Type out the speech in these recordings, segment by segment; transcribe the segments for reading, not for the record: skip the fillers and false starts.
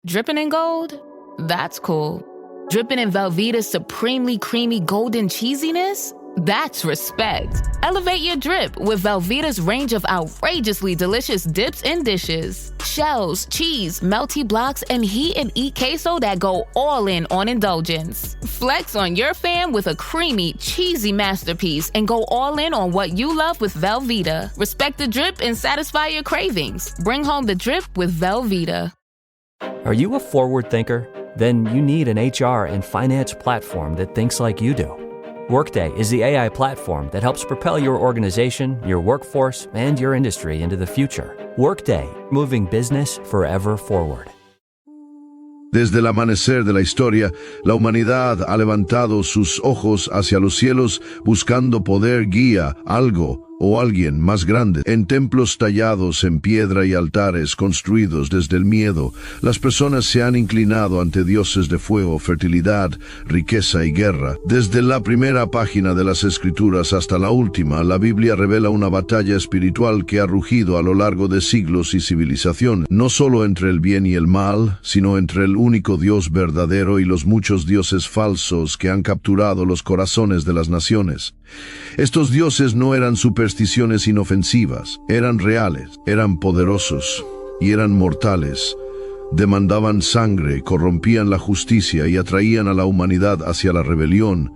Dripping in gold? That's cool. Dripping in Velveeta's supremely creamy golden cheesiness? That's respect. Elevate your drip with Velveeta's range of outrageously delicious dips and dishes. Shells, cheese, melty blocks, and heat and eat queso that go all in on indulgence. Flex on your fam with a creamy, cheesy masterpiece and go all in on what you love with Velveeta. Respect the drip and satisfy your cravings. Bring home the drip with Velveeta. Are you a forward thinker? Then you need an HR and finance platform that thinks like you do. Workday is the AI platform that helps propel your organization, your workforce, and your industry into the future. Workday, moving business forever forward. Desde el amanecer de la historia, la humanidad ha levantado sus ojos hacia los cielos buscando poder, guía, algo o alguien más grande. En templos tallados en piedra y altares construidos desde el miedo, las personas se han inclinado ante dioses de fuego, fertilidad, riqueza y guerra. Desde la primera página de las Escrituras hasta la última, la Biblia revela una batalla espiritual que ha rugido a lo largo de siglos y civilización, no solo entre el bien y el mal, sino entre el único Dios verdadero y los muchos dioses falsos que han capturado los corazones de las naciones. Estos dioses no eran supersticiones inofensivas, eran reales, eran poderosos y eran mortales. Demandaban sangre, corrompían la justicia y atraían a la humanidad hacia la rebelión.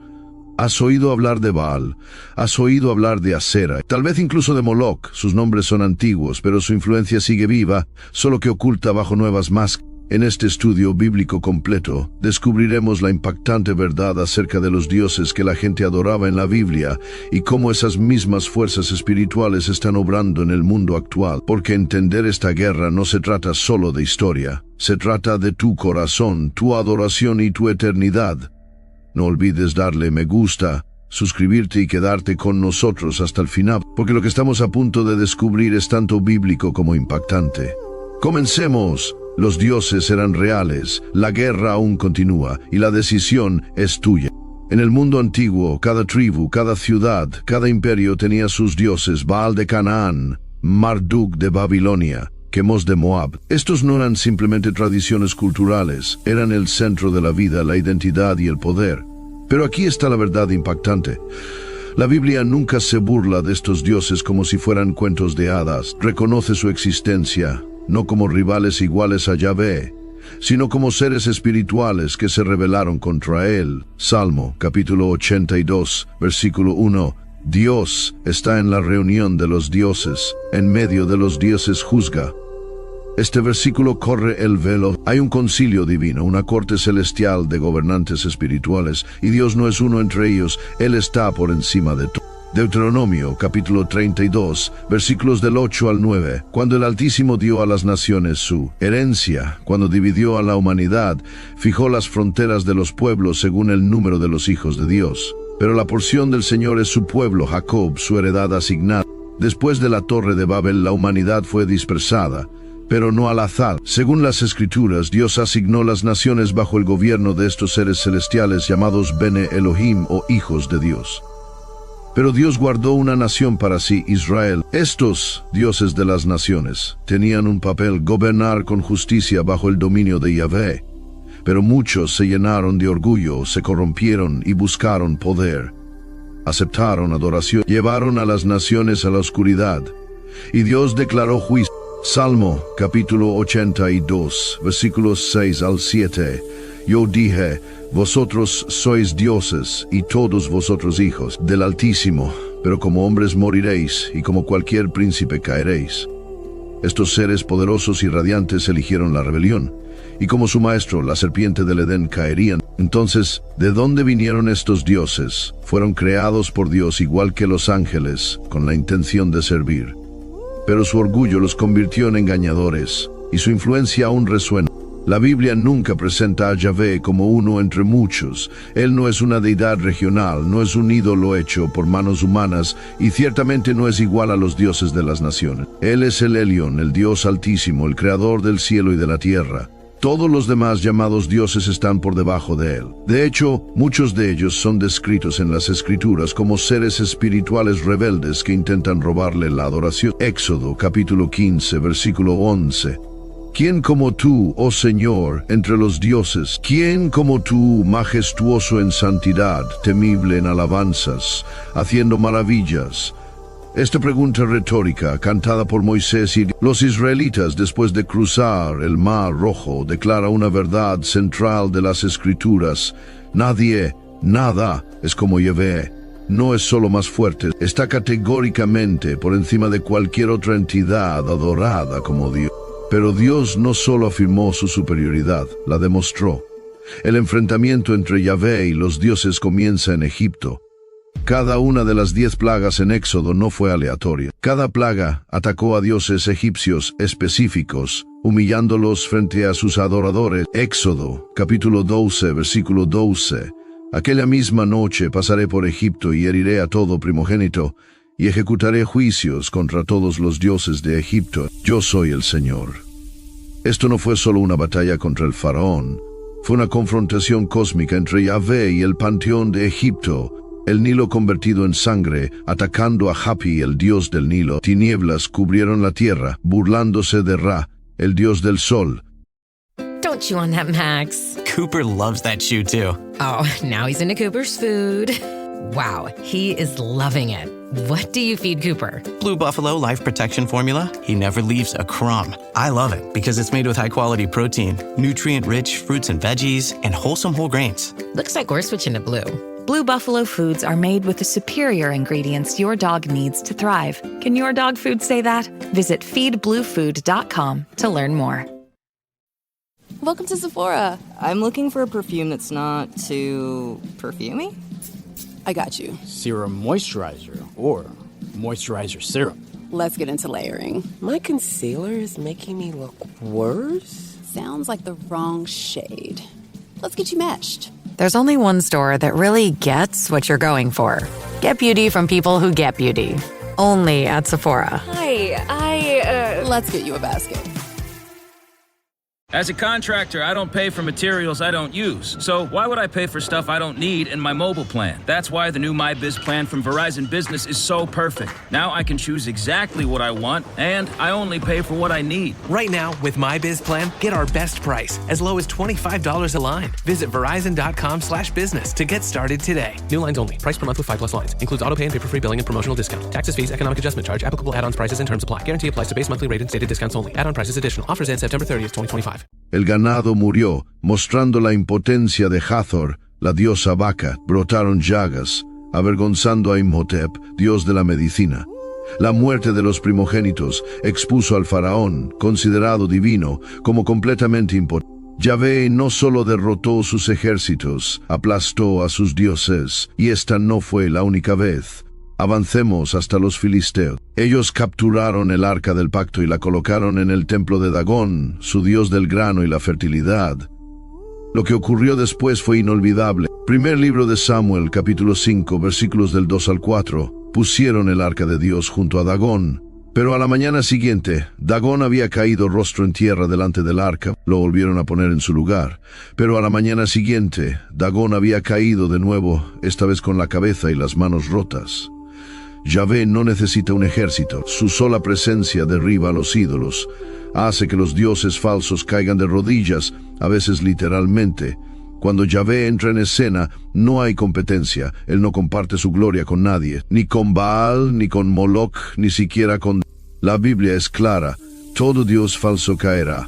¿Has oído hablar de Baal? ¿Has oído hablar de Asera? Tal vez incluso de Moloch. Sus nombres son antiguos, pero su influencia sigue viva, solo que oculta bajo nuevas máscaras. En este estudio bíblico completo, descubriremos la impactante verdad acerca de los dioses que la gente adoraba en la Biblia y cómo esas mismas fuerzas espirituales están obrando en el mundo actual. Porque entender esta guerra no se trata solo de historia, se trata de tu corazón, tu adoración y tu eternidad. No olvides darle me gusta, suscribirte y quedarte con nosotros hasta el final, porque lo que estamos a punto de descubrir es tanto bíblico como impactante. ¡Comencemos! Los dioses eran reales, la guerra aún continúa y la decisión es tuya. En el mundo antiguo, cada tribu, cada ciudad, cada imperio tenía sus dioses: Baal de Canaán, Marduk de Babilonia, Quemos de Moab. Estos no eran simplemente tradiciones culturales, eran el centro de la vida, la identidad y el poder. Pero aquí está la verdad impactante. La Biblia nunca se burla de estos dioses como si fueran cuentos de hadas. Reconoce su existencia, no como rivales iguales a Yahvé, sino como seres espirituales que se rebelaron contra él. Salmo, capítulo 82, versículo 1. Dios está en la reunión de los dioses, en medio de los dioses juzga. Este versículo corre el velo. Hay un concilio divino, una corte celestial de gobernantes espirituales, y Dios no es uno entre ellos, Él está por encima de todo. Deuteronomio, capítulo 32, versículos del 8 al 9. Cuando el Altísimo dio a las naciones su herencia, cuando dividió a la humanidad, fijó las fronteras de los pueblos según el número de los hijos de Dios. Pero la porción del Señor es su pueblo, Jacob, su heredad asignada. Después de la Torre de Babel, la humanidad fue dispersada, pero no al azar. Según las Escrituras, Dios asignó las naciones bajo el gobierno de estos seres celestiales llamados Bene Elohim o hijos de Dios. Pero Dios guardó una nación para sí, Israel. Estos dioses de las naciones tenían un papel: gobernar con justicia bajo el dominio de Yahvé. Pero muchos se llenaron de orgullo, se corrompieron y buscaron poder. Aceptaron adoración, llevaron a las naciones a la oscuridad. Y Dios declaró juicio. Salmo, capítulo 82, versículos 6 al 7. Yo dije: vosotros sois dioses, y todos vosotros hijos del Altísimo, pero como hombres moriréis, y como cualquier príncipe caeréis. Estos seres poderosos y radiantes eligieron la rebelión, y como su maestro, la serpiente del Edén, caerían. Entonces, ¿de dónde vinieron estos dioses? Fueron creados por Dios igual que los ángeles, con la intención de servir. Pero su orgullo los convirtió en engañadores, y su influencia aún resuena. La Biblia nunca presenta a Yahvé como uno entre muchos. Él no es una deidad regional, no es un ídolo hecho por manos humanas, y ciertamente no es igual a los dioses de las naciones. Él es el Elión, el Dios Altísimo, el Creador del cielo y de la tierra. Todos los demás llamados dioses están por debajo de él. De hecho, muchos de ellos son descritos en las Escrituras como seres espirituales rebeldes que intentan robarle la adoración. Éxodo, capítulo 15, versículo 11. ¿Quién como tú, oh Señor, entre los dioses? ¿Quién como tú, majestuoso en santidad, temible en alabanzas, haciendo maravillas? Esta pregunta retórica, cantada por Moisés y los israelitas después de cruzar el Mar Rojo, declara una verdad central de las Escrituras. Nadie, nada es como Yahvé. No es solo más fuerte, está categóricamente por encima de cualquier otra entidad adorada como Dios. Pero Dios no solo afirmó su superioridad, la demostró. El enfrentamiento entre Yahvé y los dioses comienza en Egipto. Cada una de las 10 plagas en Éxodo no fue aleatoria. Cada plaga atacó a dioses egipcios específicos, humillándolos frente a sus adoradores. Éxodo, capítulo 12, versículo 12. Aquella misma noche pasaré por Egipto y heriré a todo primogénito, y ejecutaré juicios contra todos los dioses de Egipto. Yo soy el Señor. Esto no fue solo una batalla contra el faraón, fue una confrontación cósmica entre Yahvé y el panteón de Egipto, el Nilo convertido en sangre, atacando a Hapi, el dios del Nilo. Tinieblas cubrieron la tierra, burlándose de Ra, el dios del sol. Don't chew on that, Max. Cooper loves that shoe too. Oh, now he's into Cooper's food. Wow, he is loving it. What do you feed Cooper? Blue Buffalo Life Protection Formula. He never leaves a crumb. I love it because it's made with high-quality protein, nutrient-rich fruits and veggies, and wholesome whole grains. Looks like we're switching to Blue. Blue Buffalo foods are made with the superior ingredients your dog needs to thrive. Can your dog food say that? Visit feedbluefood.com to learn more. Welcome to Sephora. I'm looking for a perfume that's not too perfumey. I got you. Serum moisturizer or moisturizer serum. Let's get into layering. My concealer is making me look worse? Sounds like the wrong shade. Let's get you matched. There's only one store that really gets what you're going for. Get beauty from people who get beauty. Only at Sephora. Hi, Let's get you a basket. As a contractor, I don't pay for materials I don't use. So why would I pay for stuff I don't need in my mobile plan? That's why the new MyBiz plan from Verizon Business is so perfect. Now I can choose exactly what I want, and I only pay for what I need. Right now, with MyBiz plan, get our best price, as low as $25 a line. Visit Verizon.com/business to get started today. New lines only. Price per month with 5+ lines. Includes auto pay and paper-free billing and promotional discount. Taxes, fees, economic adjustment charge. Applicable add-ons, prices, and terms apply. Guarantee applies to base monthly rate and stated discounts only. Add-on prices additional. Offers end September 30th, 2025. El ganado murió, mostrando la impotencia de Hathor, la diosa vaca. Brotaron llagas, avergonzando a Imhotep, dios de la medicina. La muerte de los primogénitos expuso al faraón, considerado divino, como completamente impotente. Yahvé no solo derrotó sus ejércitos, aplastó a sus dioses, y esta no fue la única vez. Avancemos hasta los filisteos. Ellos capturaron el arca del pacto y la colocaron en el templo de Dagón, su dios del grano y la fertilidad. Lo que ocurrió después fue inolvidable. Primer libro de Samuel, capítulo 5, versículos del 2 al 4. Pusieron el arca de Dios junto a Dagón. Pero a la mañana siguiente, Dagón había caído rostro en tierra delante del arca. Lo volvieron a poner en su lugar. Pero a la mañana siguiente, Dagón había caído de nuevo, esta vez con la cabeza y las manos rotas. Yahvé no necesita un ejército, su sola presencia derriba a los ídolos, hace que los dioses falsos caigan de rodillas, a veces literalmente. Cuando Yahvé entra en escena, no hay competencia, él no comparte su gloria con nadie, ni con Baal, ni con Moloch, ni siquiera con... La Biblia es clara, todo dios falso caerá,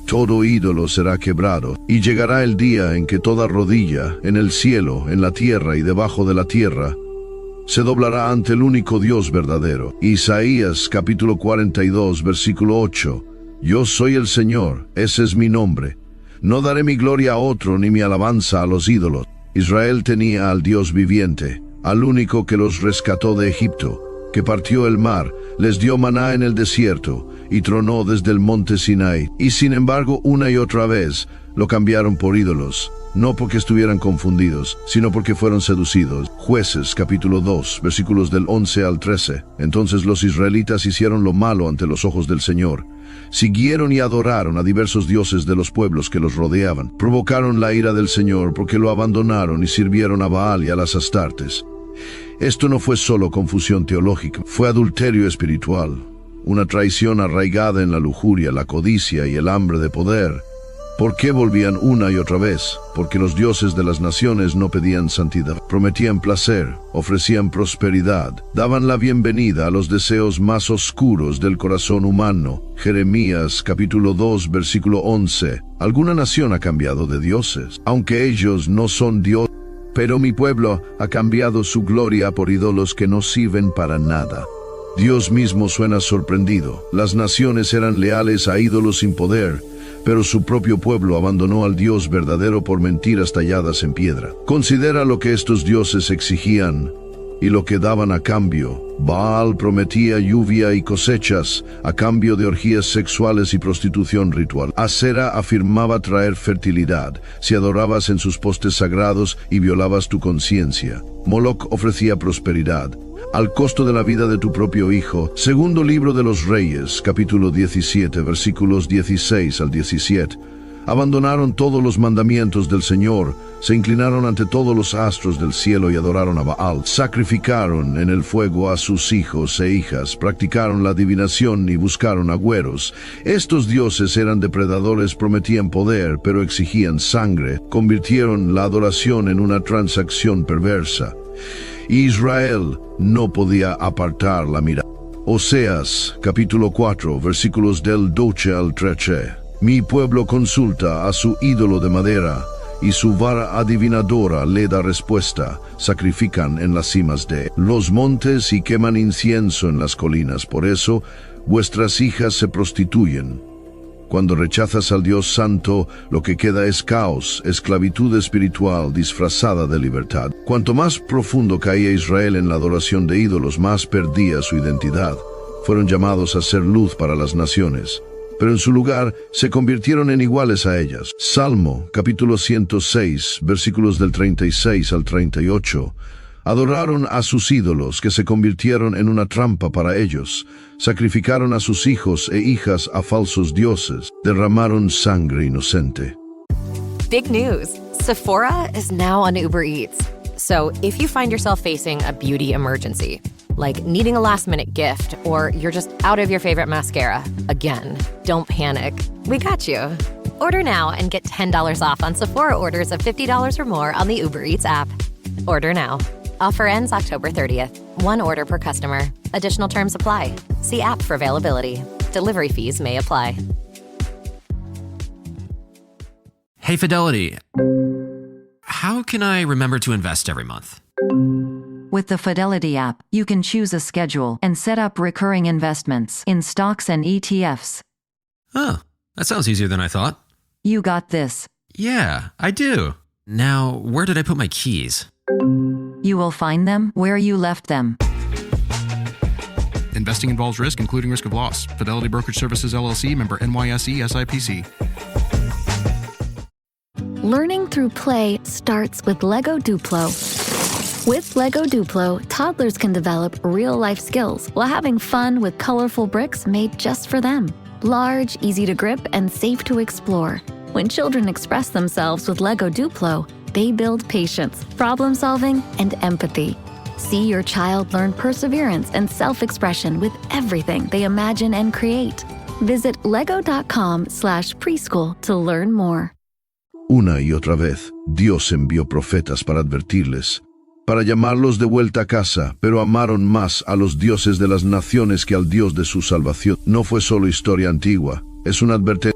todo ídolo será quebrado, y llegará el día en que toda rodilla, en el cielo, en la tierra y debajo de la tierra, se doblará ante el único Dios verdadero. Isaías capítulo 42 versículo 8. Yo soy el Señor, ese es mi nombre. No daré mi gloria a otro ni mi alabanza a los ídolos. Israel tenía al Dios viviente, al único que los rescató de Egipto, que partió el mar, les dio maná en el desierto y tronó desde el monte Sinai. Y sin embargo, una y otra vez lo cambiaron por ídolos. No porque estuvieran confundidos, sino porque fueron seducidos. Jueces, capítulo 2, versículos del 11 al 13. Entonces los israelitas hicieron lo malo ante los ojos del Señor. Siguieron y adoraron a diversos dioses de los pueblos que los rodeaban. Provocaron la ira del Señor porque lo abandonaron y sirvieron a Baal y a las Astartes. Esto no fue solo confusión teológica, fue adulterio espiritual. una traición arraigada en la lujuria, la codicia y el hambre de poder. ¿Por qué volvían una y otra vez? Porque los dioses de las naciones no pedían santidad, prometían placer, ofrecían prosperidad, daban la bienvenida a los deseos más oscuros del corazón humano. Jeremías capítulo 2 versículo 11. Alguna nación ha cambiado de dioses, aunque ellos no son dioses. Pero mi pueblo ha cambiado su gloria por ídolos que no sirven para nada. Dios mismo suena sorprendido. Las naciones eran leales a ídolos sin poder, pero su propio pueblo abandonó al Dios verdadero por mentiras talladas en piedra. Considera lo que estos dioses exigían y lo que daban a cambio. Baal prometía lluvia y cosechas a cambio de orgías sexuales y prostitución ritual. Asera afirmaba traer fertilidad si adorabas en sus postes sagrados y violabas tu conciencia. Moloch ofrecía prosperidad al costo de la vida de tu propio hijo. Segundo libro de los Reyes, capítulo 17, versículos 16 al 17. Abandonaron todos los mandamientos del Señor, se inclinaron ante todos los astros del cielo y adoraron a Baal. Sacrificaron en el fuego a sus hijos e hijas, practicaron la adivinación y buscaron agüeros. Estos dioses eran depredadores, prometían poder, pero exigían sangre. Convirtieron la adoración en una transacción perversa. Israel no podía apartar la mirada. Oseas, capítulo 4, versículos del 12 al 13. Mi pueblo consulta a su ídolo de madera, y su vara adivinadora le da respuesta. Sacrifican en las cimas de los montes y queman incienso en las colinas. Por eso, vuestras hijas se prostituyen. Cuando rechazas al Dios Santo, lo que queda es caos, esclavitud espiritual disfrazada de libertad. Cuanto más profundo caía Israel en la adoración de ídolos, más perdía su identidad. Fueron llamados a ser luz para las naciones, pero en su lugar se convirtieron en iguales a ellas. Salmo, capítulo 106, versículos del 36 al 38. Adoraron a sus ídolos, que se convirtieron en una trampa para ellos. Sacrificaron a sus hijos e hijas a falsos dioses. Derramaron sangre inocente. Big news! Sephora is now on Uber Eats. So if you find yourself facing a beauty emergency, like needing a last-minute gift, or you're just out of your favorite mascara, again, don't panic. We got you. Order now and get $10 off on Sephora orders of $50 or more on the Uber Eats app. Order now. Offer ends October 30th. One order per customer. Additional terms apply. See app for availability. Delivery fees may apply. Hey, Fidelity. How can I remember to invest every month? With the Fidelity app, you can choose a schedule and set up recurring investments in stocks and ETFs. Oh, that sounds easier than I thought. You got this. Yeah, I do. Now, where did I put my keys? You will find them where you left them. Investing involves risk, including risk of loss. Fidelity Brokerage Services, LLC, member NYSE, SIPC. Learning through play starts with Lego Duplo. With Lego Duplo, toddlers can develop real-life skills while having fun with colorful bricks made just for them. Large, easy to grip, and safe to explore. When children express themselves with Lego Duplo, they build patience, problem-solving, and empathy. See your child learn perseverance and self-expression with everything they imagine and create. Visit lego.com/preschool to learn more. Una y otra vez, Dios envió profetas para advertirles, para llamarlos de vuelta a casa, pero amaron más a los dioses de las naciones que al Dios de su salvación. No fue solo historia antigua, es una advertencia.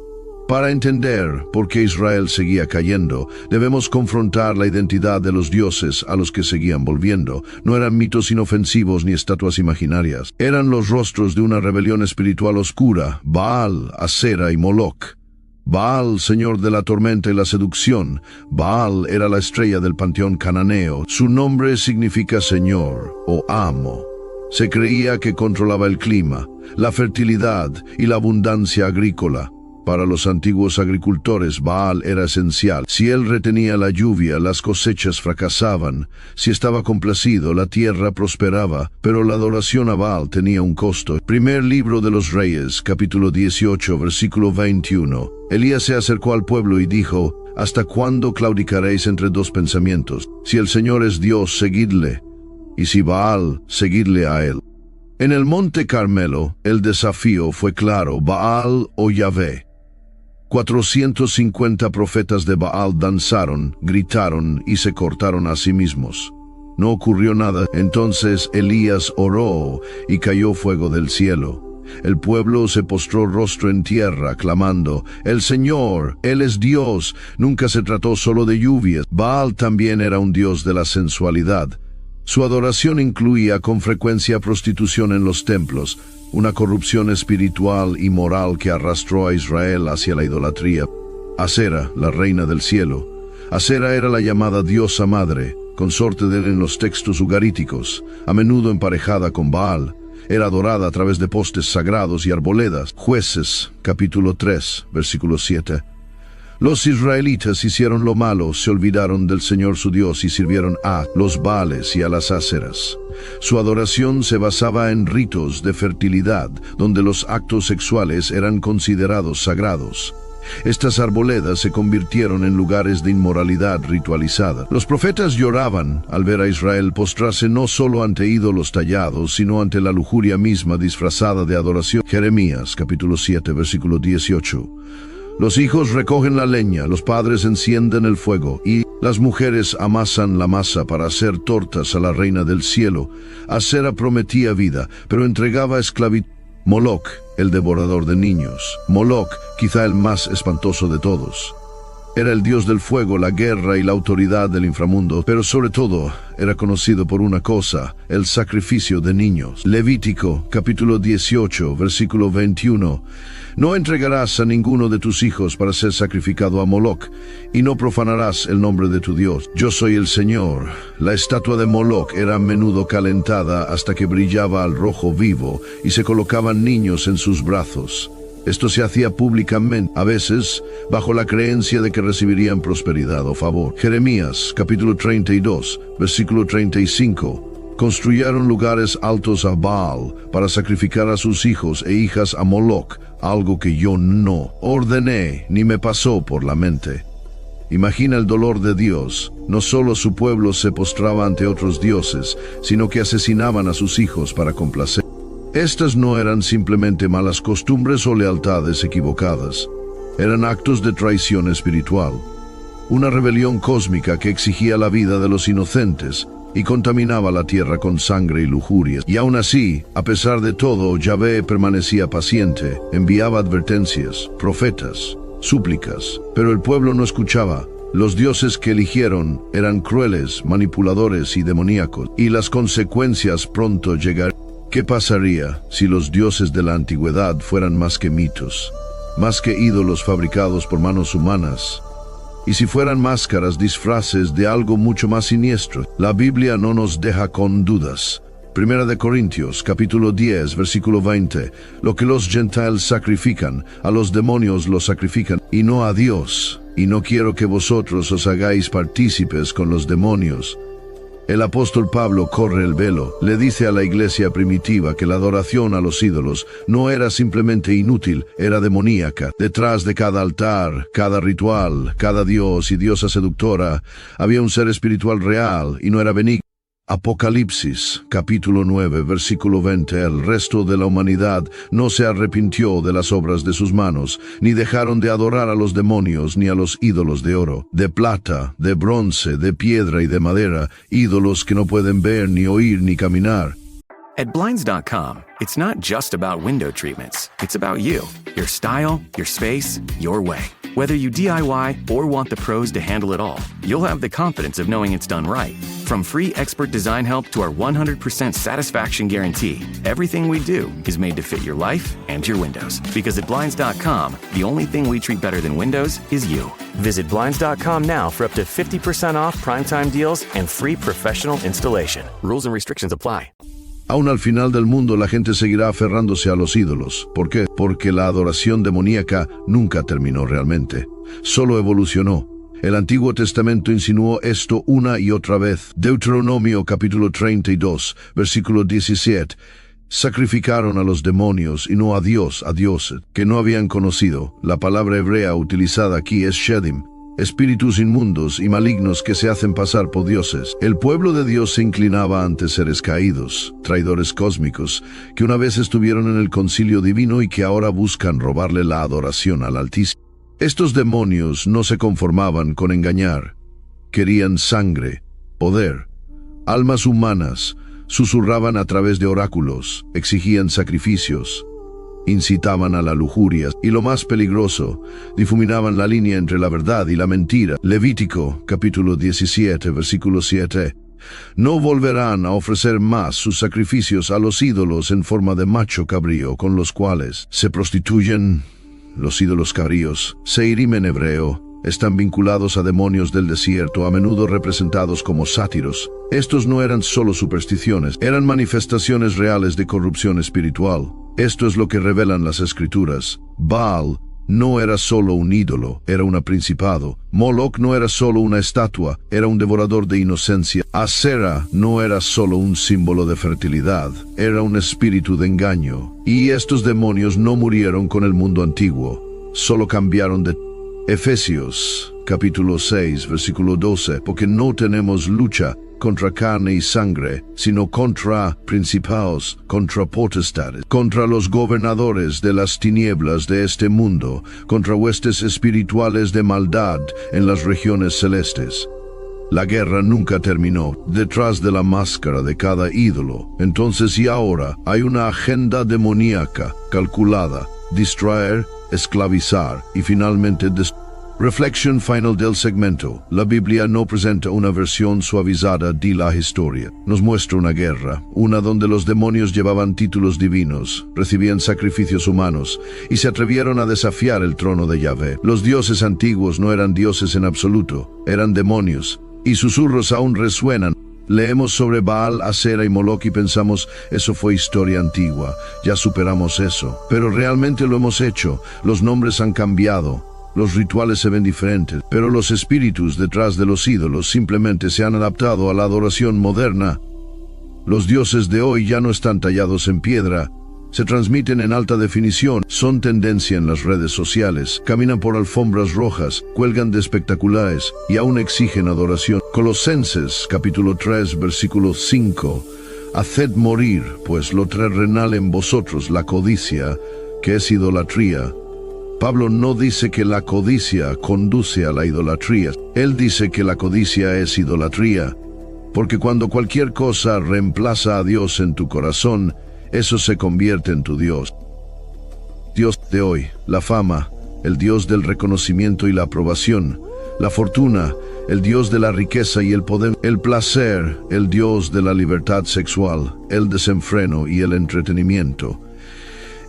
Para entender por qué Israel seguía cayendo, debemos confrontar la identidad de los dioses a los que seguían volviendo. No eran mitos inofensivos ni estatuas imaginarias. Eran los rostros de una rebelión espiritual oscura: Baal, Asera y Moloch. Baal, señor de la tormenta y la seducción. Baal era la estrella del panteón cananeo. Su nombre significa señor o amo. Se creía que controlaba el clima, la fertilidad y la abundancia agrícola. Para los antiguos agricultores, Baal era esencial. Si él retenía la lluvia, las cosechas fracasaban. Si estaba complacido, la tierra prosperaba. Pero la adoración a Baal tenía un costo. Primer libro de los Reyes, capítulo 18, versículo 21. Elías se acercó al pueblo y dijo: ¿Hasta cuándo claudicaréis entre dos pensamientos? Si el Señor es Dios, seguidle, y si Baal, seguidle a él. En el monte Carmelo, el desafío fue claro: Baal o Yahvé. 450 profetas de Baal danzaron, gritaron y se cortaron a sí mismos. No ocurrió nada. Entonces Elías oró y cayó fuego del cielo. El pueblo se postró rostro en tierra, clamando: «El Señor, Él es Dios». Nunca se trató solo de lluvias. Baal también era un dios de la sensualidad. Su adoración incluía con frecuencia prostitución en los templos, una corrupción espiritual y moral que arrastró a Israel hacia la idolatría. Asera, la reina del cielo. Asera era la llamada diosa madre, consorte de él en los textos ugaríticos, a menudo emparejada con Baal. Era adorada a través de postes sagrados y arboledas. Jueces, capítulo 3, versículo 7. Los israelitas hicieron lo malo, se olvidaron del Señor su Dios y sirvieron a los Baales y a las Aseras. Su adoración se basaba en ritos de fertilidad, donde los actos sexuales eran considerados sagrados. Estas arboledas se convirtieron en lugares de inmoralidad ritualizada. Los profetas lloraban al ver a Israel postrarse no solo ante ídolos tallados, sino ante la lujuria misma disfrazada de adoración. Jeremías, capítulo 7, versículo 18. Los hijos recogen la leña, los padres encienden el fuego, y las mujeres amasan la masa para hacer tortas a la reina del cielo. Asera prometía vida, pero entregaba esclavitud. Moloch, el devorador de niños. Moloch, quizá el más espantoso de todos. Era el dios del fuego, la guerra y la autoridad del inframundo, pero sobre todo era conocido por una cosa: el sacrificio de niños. Levítico, capítulo 18, versículo 21. No entregarás a ninguno de tus hijos para ser sacrificado a Moloch, y no profanarás el nombre de tu Dios. Yo soy el Señor. La estatua de Moloch era a menudo calentada hasta que brillaba al rojo vivo, y se colocaban niños en sus brazos. Esto se hacía públicamente, a veces bajo la creencia de que recibirían prosperidad o favor. Jeremías, capítulo 32, versículo 35. Construyeron lugares altos a Baal para sacrificar a sus hijos e hijas a Moloch, algo que yo no ordené ni me pasó por la mente. Imagina el dolor de Dios. No solo su pueblo se postraba ante otros dioses, sino que asesinaban a sus hijos para complacer. Estas no eran simplemente malas costumbres o lealtades equivocadas. Eran actos de traición espiritual. Una rebelión cósmica que exigía la vida de los inocentes y contaminaba la tierra con sangre y lujurias. Y aún así, a pesar de todo, Yahvé permanecía paciente, enviaba advertencias, profetas, súplicas, pero el pueblo no escuchaba. Los dioses que eligieron eran crueles, manipuladores y demoníacos, y las consecuencias pronto llegarían. ¿Qué pasaría si los dioses de la antigüedad fueran más que mitos, más que ídolos fabricados por manos humanas? Y si fueran máscaras, disfraces de algo mucho más siniestro. La Biblia no nos deja con dudas. Primera de Corintios, capítulo 10, versículo 20. Lo que los gentiles sacrifican, a los demonios los sacrifican, y no a Dios. Y no quiero que vosotros os hagáis partícipes con los demonios. El apóstol Pablo corre el velo. Le dice a la iglesia primitiva que la adoración a los ídolos no era simplemente inútil, era demoníaca. Detrás de cada altar, cada ritual, cada dios y diosa seductora, había un ser espiritual real y no era benigno. Apocalipsis, capítulo 9, versículo 20. El resto de la humanidad no se arrepintió de las obras de sus manos, ni dejaron de adorar a los demonios ni a los ídolos de oro, de plata, de bronce, de piedra y de madera, ídolos que no pueden ver, ni oír, ni caminar. At Blinds.com, it's not just about window treatments. It's about you, your style, your space, your way. Whether you DIY or want the pros to handle it all, you'll have the confidence of knowing it's done right. From free expert design help to our 100% satisfaction guarantee, everything we do is made to fit your life and your windows. Because at Blinds.com, the only thing we treat better than windows is you. Visit Blinds.com now for up to 50% off primetime deals and free professional installation. Rules and restrictions apply. Aún al final del mundo la gente seguirá aferrándose a los ídolos. ¿Por qué? Porque la adoración demoníaca nunca terminó realmente. Solo evolucionó. El Antiguo Testamento insinuó esto una y otra vez. Deuteronomio capítulo 32, versículo 17. Sacrificaron a los demonios y no a Dios, a dioses que no habían conocido. La palabra hebrea utilizada aquí es shedim. espíritus inmundos y malignos que se hacen pasar por dioses. El pueblo de Dios se inclinaba ante seres caídos, traidores cósmicos, que una vez estuvieron en el concilio divino y que ahora buscan robarle la adoración al Altísimo. Estos demonios no se conformaban con engañar. Querían sangre, poder, almas humanas, susurraban a través de oráculos, exigían sacrificios, incitaban a la lujuria y, lo más peligroso, difuminaban la línea entre la verdad y la mentira. Levítico, capítulo 17, versículo 7. No volverán a ofrecer más sus sacrificios a los ídolos en forma de macho cabrío con los cuales se prostituyen. Los ídolos cabríos, seirim en hebreo, están vinculados a demonios del desierto, a menudo representados como sátiros. Estos no eran solo supersticiones, eran manifestaciones reales de corrupción espiritual. Esto es lo que revelan las Escrituras. Baal no era solo un ídolo, era un principado. Moloch no era solo una estatua, era un devorador de inocencia. Asera no era solo un símbolo de fertilidad, era un espíritu de engaño. Y estos demonios no murieron con el mundo antiguo, solo cambiaron de... Efesios, capítulo 6, versículo 12, porque no tenemos lucha contra carne y sangre, sino contra principados, contra potestades, contra los gobernadores de las tinieblas de este mundo, contra huestes espirituales de maldad en las regiones celestes. La guerra nunca terminó detrás de la máscara de cada ídolo. Entonces y ahora hay una agenda demoníaca calculada: distraer, esclavizar y finalmente Reflexión final del segmento. La Biblia no presenta una versión suavizada de la historia. Nos muestra una guerra, una donde los demonios llevaban títulos divinos, recibían sacrificios humanos y se atrevieron a desafiar el trono de Yahvé. Los dioses antiguos no eran dioses en absoluto, eran demonios, y susurros aún resuenan. Leemos sobre Baal, Asera y Moloch y pensamos, eso fue historia antigua, ya superamos eso. Pero realmente lo hemos hecho, los nombres han cambiado. Los rituales se ven diferentes, pero los espíritus detrás de los ídolos simplemente se han adaptado a la adoración moderna. Los dioses de hoy ya no están tallados en piedra, se transmiten en alta definición, son tendencia en las redes sociales, caminan por alfombras rojas, cuelgan de espectaculares y aún exigen adoración. Colosenses, capítulo 3, versículo 5. Haced morir, pues, lo terrenal en vosotros, la codicia, que es idolatría. Pablo no dice que la codicia conduce a la idolatría. Él dice que la codicia es idolatría, porque cuando cualquier cosa reemplaza a Dios en tu corazón, eso se convierte en tu Dios. Dios de hoy, la fama, el Dios del reconocimiento y la aprobación, la fortuna, el Dios de la riqueza y el poder, el placer, el Dios de la libertad sexual, el desenfreno y el entretenimiento.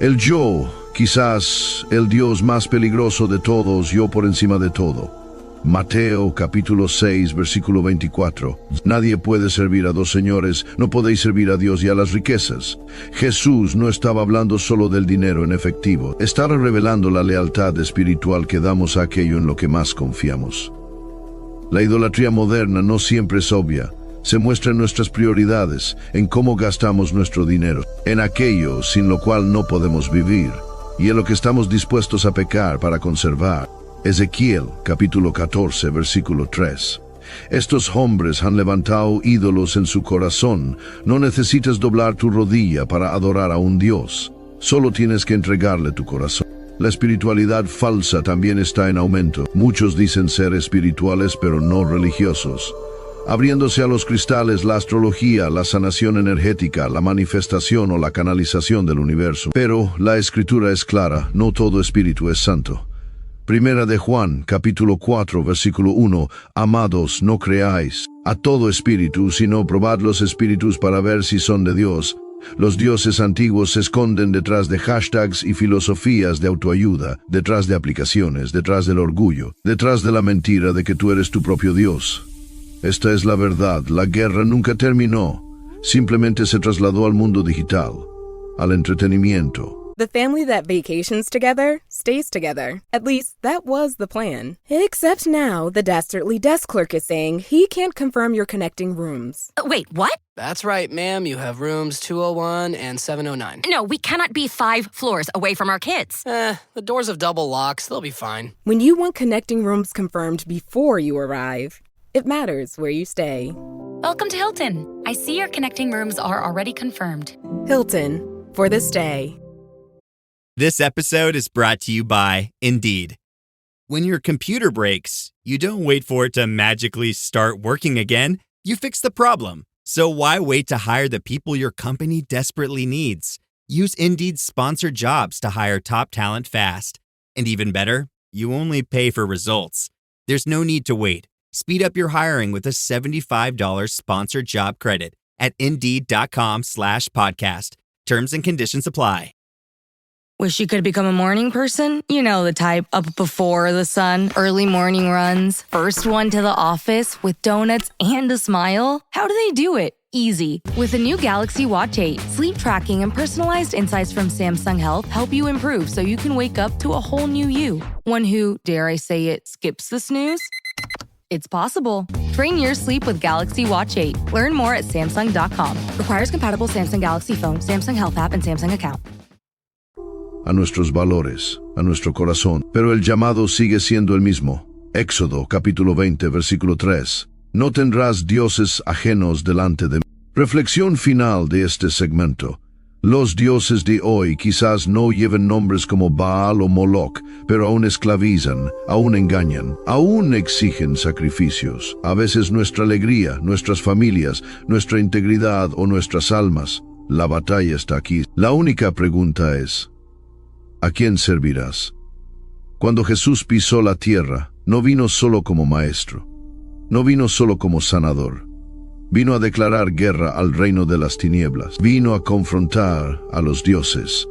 El yo, quizás el Dios más peligroso de todos, yo por encima de todo. Mateo capítulo 6, versículo 24. Nadie puede servir a dos señores, no podéis servir a Dios y a las riquezas. Jesús no estaba hablando solo del dinero en efectivo, estaba revelando la lealtad espiritual que damos a aquello en lo que más confiamos. La idolatría moderna no siempre es obvia. Se muestra en nuestras prioridades, en cómo gastamos nuestro dinero, en aquello sin lo cual no podemos vivir, y en lo que estamos dispuestos a pecar para conservar. Ezequiel, capítulo 14, versículo 3. Estos hombres han levantado ídolos en su corazón. No necesitas doblar tu rodilla para adorar a un Dios. Solo tienes que entregarle tu corazón. La espiritualidad falsa también está en aumento. Muchos dicen ser espirituales pero no religiosos, abriéndose a los cristales, la astrología, la sanación energética, la manifestación o la canalización del universo. Pero la Escritura es clara, no todo espíritu es santo. Primera de Juan, capítulo 4, versículo 1. Amados, no creáis a todo espíritu, sino probad los espíritus para ver si son de Dios. Los dioses antiguos se esconden detrás de hashtags y filosofías de autoayuda, detrás de aplicaciones, detrás del orgullo, detrás de la mentira de que tú eres tu propio Dios. Esta es la verdad, la guerra nunca terminó, simplemente se trasladó al mundo digital, al entretenimiento, The family that vacations together stays together. At least, that was the plan. Except now, the dastardly desk clerk is saying he can't confirm your connecting rooms. Wait, what? That's right, ma'am. You have rooms 201 and 709. No, we cannot be 5 floors away from our kids. The doors have double locks. They'll be fine. When you want connecting rooms confirmed before you arrive, it matters where you stay. Welcome to Hilton. I see your connecting rooms are already confirmed. Hilton, for the stay. This episode is brought to you by Indeed. When your computer breaks, you don't wait for it to magically start working again. You fix the problem. So why wait to hire the people your company desperately needs? Use Indeed's sponsored jobs to hire top talent fast. And even better, you only pay for results. There's no need to wait. Speed up your hiring with a $75 sponsored job credit at Indeed.com/podcast. Terms and conditions apply. Wish you could become a morning person? You know the type, up before the sun, early morning runs, first one to the office with donuts and a smile. How do they do it? Easy. With the new Galaxy Watch 8, sleep tracking and personalized insights from Samsung Health help you improve so you can wake up to a whole new you. One who, dare I say it, skips the snooze? It's possible. Train your sleep with Galaxy Watch 8. Learn more at Samsung.com. Requires compatible Samsung Galaxy phone, Samsung Health app, and Samsung account. A nuestros valores, a nuestro corazón, pero el llamado sigue siendo el mismo. Éxodo capítulo 20, versículo 3. No tendrás dioses ajenos delante de mí. Reflexión final de este segmento. Los dioses de hoy quizás no lleven nombres como Baal o Moloch, pero aún esclavizan, aún engañan, aún exigen sacrificios. A veces nuestra alegría, nuestras familias, nuestra integridad o nuestras almas. La batalla está aquí. La única pregunta es, ¿a quién servirás? Cuando Jesús pisó la tierra, no vino solo como maestro, no vino solo como sanador, vino a declarar guerra al reino de las tinieblas, vino a confrontar a los dioses.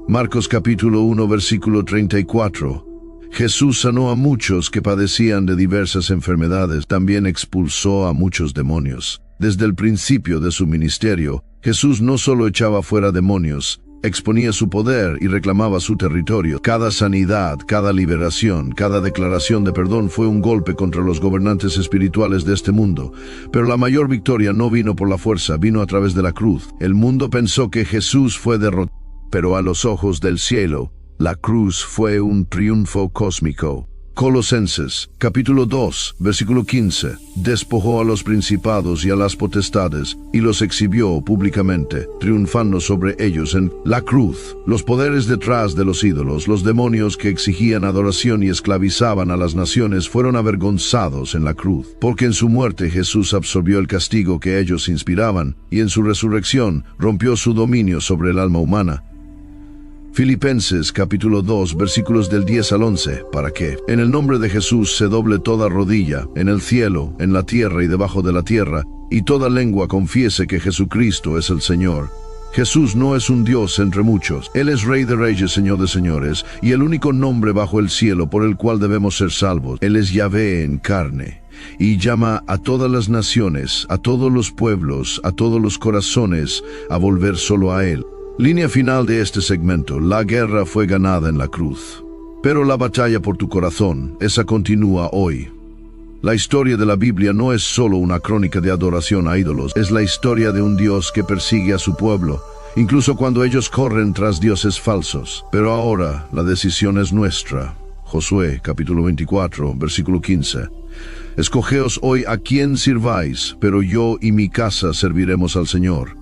Marcos capítulo 1 versículo 34. Jesús sanó a muchos que padecían de diversas enfermedades, también expulsó a muchos demonios. Desde el principio de su ministerio, Jesús no solo echaba fuera demonios, exponía su poder y reclamaba su territorio. Cada sanidad, cada liberación, cada declaración de perdón fue un golpe contra los gobernantes espirituales de este mundo. Pero la mayor victoria no vino por la fuerza, vino a través de la cruz. El mundo pensó que Jesús fue derrotado, pero a los ojos del cielo, la cruz fue un triunfo cósmico. Colosenses, capítulo 2, versículo 15. Despojó a los principados y a las potestades, y los exhibió públicamente, triunfando sobre ellos en la cruz. Los poderes detrás de los ídolos, los demonios que exigían adoración y esclavizaban a las naciones, fueron avergonzados en la cruz, porque en su muerte Jesús absorbió el castigo que ellos inspiraban, y en su resurrección rompió su dominio sobre el alma humana. Filipenses capítulo 2 versículos del 10 al 11, para que, en el nombre de Jesús, se doble toda rodilla, en el cielo, en la tierra y debajo de la tierra, y toda lengua confiese que Jesucristo es el Señor. Jesús no es un Dios entre muchos, Él es Rey de Reyes, Señor de Señores, y el único nombre bajo el cielo por el cual debemos ser salvos. Él es Yahvé en carne, y llama a todas las naciones, a todos los pueblos, a todos los corazones, a volver solo a Él. Línea final de este segmento: la guerra fue ganada en la cruz. Pero la batalla por tu corazón, esa continúa hoy. La historia de la Biblia no es solo una crónica de adoración a ídolos, es la historia de un Dios que persigue a su pueblo, incluso cuando ellos corren tras dioses falsos. Pero ahora la decisión es nuestra. Josué, capítulo 24, versículo 15. Escogeos hoy a quién sirváis, pero yo y mi casa serviremos al Señor.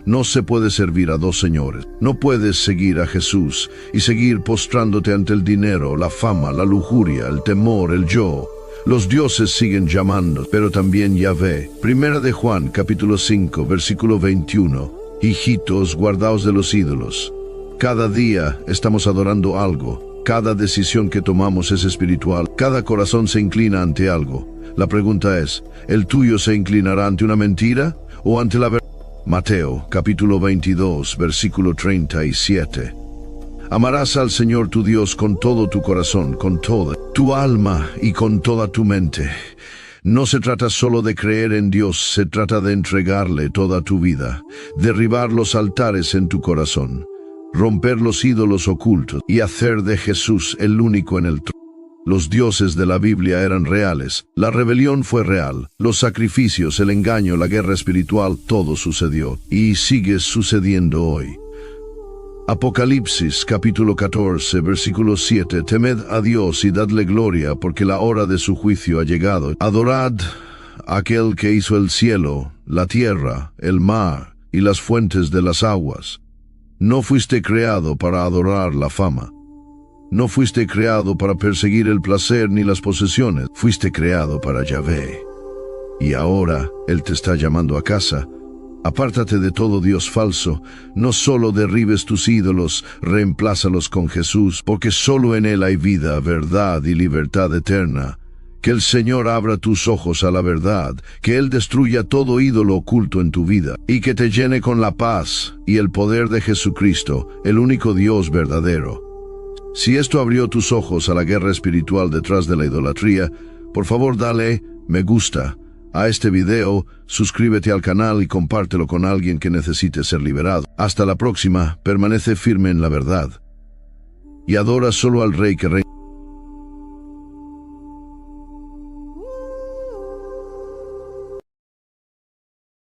No se puede servir a dos señores. No puedes seguir a Jesús y seguir postrándote ante el dinero, la fama, la lujuria, el temor, el yo. Los dioses siguen llamando, pero también Yahvé. Primera de Juan, capítulo 5, versículo 21. Hijitos, guardaos de los ídolos. Cada día estamos adorando algo. Cada decisión que tomamos es espiritual. Cada corazón se inclina ante algo. La pregunta es, ¿el tuyo se inclinará ante una mentira o ante la verdad? Mateo, capítulo 22, versículo 37. Amarás al Señor tu Dios con todo tu corazón, con toda tu alma y con toda tu mente. No se trata solo de creer en Dios, se trata de entregarle toda tu vida, derribar los altares en tu corazón. romper los ídolos ocultos y hacer de Jesús el único en el trono. Los dioses de la Biblia eran reales, la rebelión fue real, los sacrificios, el engaño, la guerra espiritual, todo sucedió y sigue sucediendo hoy. Apocalipsis capítulo 14, versículo 7. Temed a Dios y dadle gloria, porque la hora de su juicio ha llegado. Adorad a aquel que hizo el cielo, la tierra, el mar y las fuentes de las aguas. No fuiste creado para adorar la fama. No fuiste creado para perseguir el placer ni las posesiones. Fuiste creado para Yahvé. Y ahora Él te está llamando a casa. Apártate de todo Dios falso. No solo derribes tus ídolos, reemplázalos con Jesús, porque solo en Él hay vida, verdad y libertad eterna. Que el Señor abra tus ojos a la verdad, que Él destruya todo ídolo oculto en tu vida, y que te llene con la paz y el poder de Jesucristo, el único Dios verdadero. Si esto abrió tus ojos a la guerra espiritual detrás de la idolatría, por favor dale me gusta a este video, suscríbete al canal y compártelo con alguien que necesite ser liberado. Hasta la próxima, permanece firme en la verdad y adora solo al Rey que reina.